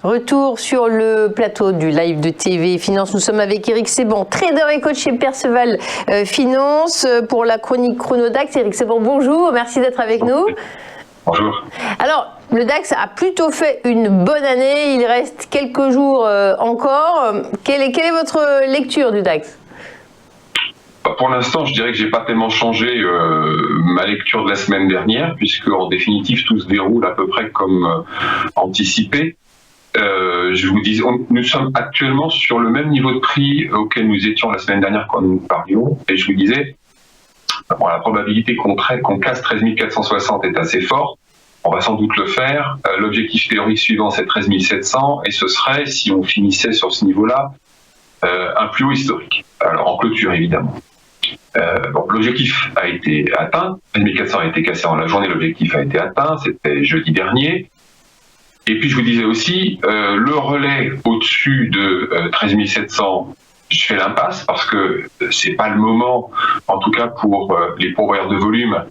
Retour sur le plateau du live de TV Finance. Nous sommes avec Éric Seban, trader et coach chez Perceval Finance pour la chronique Chronodax. Éric Seban, bonjour, merci d'être avec nous. Bonjour. Alors, le DAX a plutôt fait une bonne année, il reste quelques jours encore. Quelle est votre lecture du DAX ? Pour l'instant, je dirais que j'ai pas tellement changé ma lecture de la semaine dernière, puisque en définitive tout se déroule à peu près comme anticipé. Je vous dis, nous sommes actuellement sur le même niveau de prix auquel nous étions la semaine dernière quand nous parlions, et je vous disais, bon, la probabilité qu'on casse 13 460 est assez forte. On va sans doute le faire. L'objectif théorique suivant, c'est 13 700, et ce serait, si on finissait sur ce niveau-là, un plus haut historique. Alors en clôture, évidemment. Bon, l'objectif a été atteint, 13 400 a été cassé en la journée, l'objectif a été atteint, c'était jeudi dernier. Et puis je vous disais aussi, le relais au-dessus de 13 700, je fais l'impasse parce que c'est pas le moment, en tout cas pour les pourvoyeurs de volume,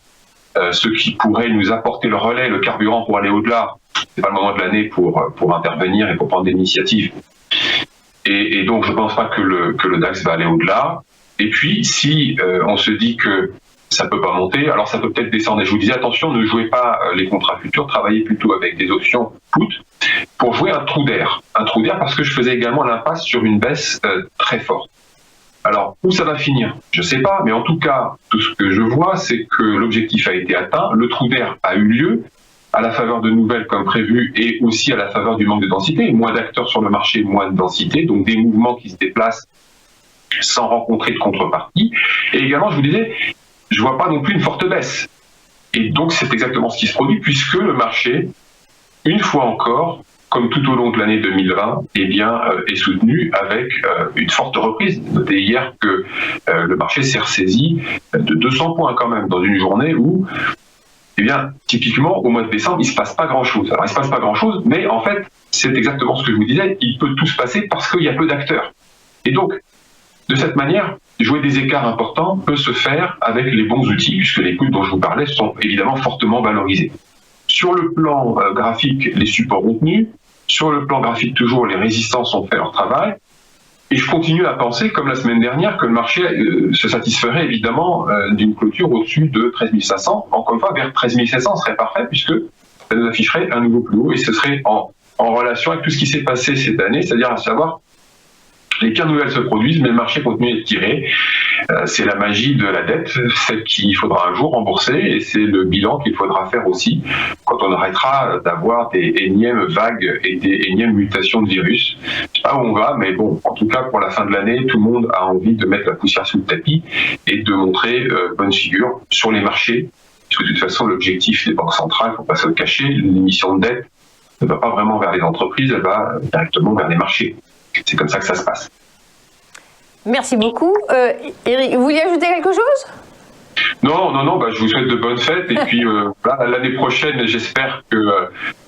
ceux qui pourraient nous apporter le relais, le carburant pour aller au-delà. C'est pas le moment de l'année pour intervenir et pour prendre des initiatives. Et donc je pense pas que le DAX va aller au-delà. Et puis si on se dit que ça peut pas monter, alors ça peut peut-être descendre. Et je vous disais, attention, ne jouez pas les contrats futurs, travaillez plutôt avec des options put pour jouer un trou d'air. Un trou d'air parce que je faisais également l'impasse sur une baisse très forte. Alors, où ça va finir? Je sais pas, mais en tout cas, tout ce que je vois, c'est que l'objectif a été atteint, le trou d'air a eu lieu, à la faveur de nouvelles comme prévu et aussi à la faveur du manque de densité. Moins d'acteurs sur le marché, moins de densité, donc des mouvements qui se déplacent sans rencontrer de contrepartie. Et également, je vous disais, je vois pas non plus une forte baisse. Et donc, c'est exactement ce qui se produit, puisque le marché, une fois encore, comme tout au long de l'année 2020, eh bien, est soutenu avec une forte reprise. Notez hier que le marché s'est ressaisi de 200 points quand même, dans une journée où, eh bien, typiquement, au mois de décembre, il ne se passe pas grand-chose. Alors, il ne se passe pas grand-chose, mais en fait, c'est exactement ce que je vous disais, il peut tout se passer parce qu'il y a peu d'acteurs. Et donc, de cette manière, jouer des écarts importants peut se faire avec les bons outils, puisque les puts dont je vous parlais sont évidemment fortement valorisés. Sur le plan graphique, les supports ont tenu. Sur le plan graphique, toujours, les résistances ont fait leur travail. Et je continue à penser, comme la semaine dernière, que le marché se satisferait évidemment d'une clôture au-dessus de 13 500. Encore une fois, vers 13 700 serait parfait, puisque ça nous afficherait un nouveau plus haut, et ce serait en relation avec tout ce qui s'est passé cette année, c'est-à-dire à savoir les pires nouvelles se produisent, mais le marché continue d'être tiré. C'est la magie de la dette, celle qu'il faudra un jour rembourser, et c'est le bilan qu'il faudra faire aussi quand on arrêtera d'avoir des énièmes vagues et des énièmes mutations de virus. Je ne sais pas où on va, mais bon, en tout cas, pour la fin de l'année, tout le monde a envie de mettre la poussière sous le tapis et de montrer bonne figure sur les marchés. Parce que de toute façon, l'objectif des banques centrales, il ne faut pas se le cacher, l'émission de dette ne va pas vraiment vers les entreprises, elle va directement vers les marchés. C'est comme ça que ça se passe. Merci beaucoup. Éric, vous vouliez ajouter quelque chose ? Non, je vous souhaite de bonnes fêtes. Et puis, l'année prochaine, j'espère que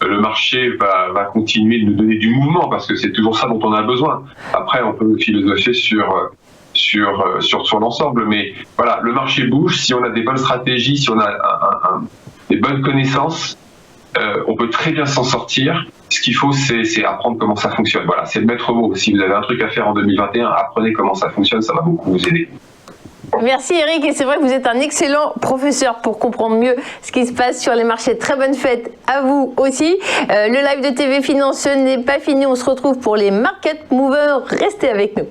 le marché va continuer de nous donner du mouvement, parce que c'est toujours ça dont on a besoin. Après, on peut philosopher sur l'ensemble, mais voilà, le marché bouge. Si on a des bonnes stratégies, si on a des bonnes connaissances, on peut très bien s'en sortir. Ce qu'il faut, c'est apprendre comment ça fonctionne. Voilà, c'est le maître mot. Si vous avez un truc à faire en 2021, apprenez comment ça fonctionne, ça va beaucoup vous aider. Merci Éric, et c'est vrai que vous êtes un excellent professeur pour comprendre mieux ce qui se passe sur les marchés. Très bonne fête à vous aussi. Le live de TV Finance n'est pas fini, on se retrouve pour les Market Movers. Restez avec nous.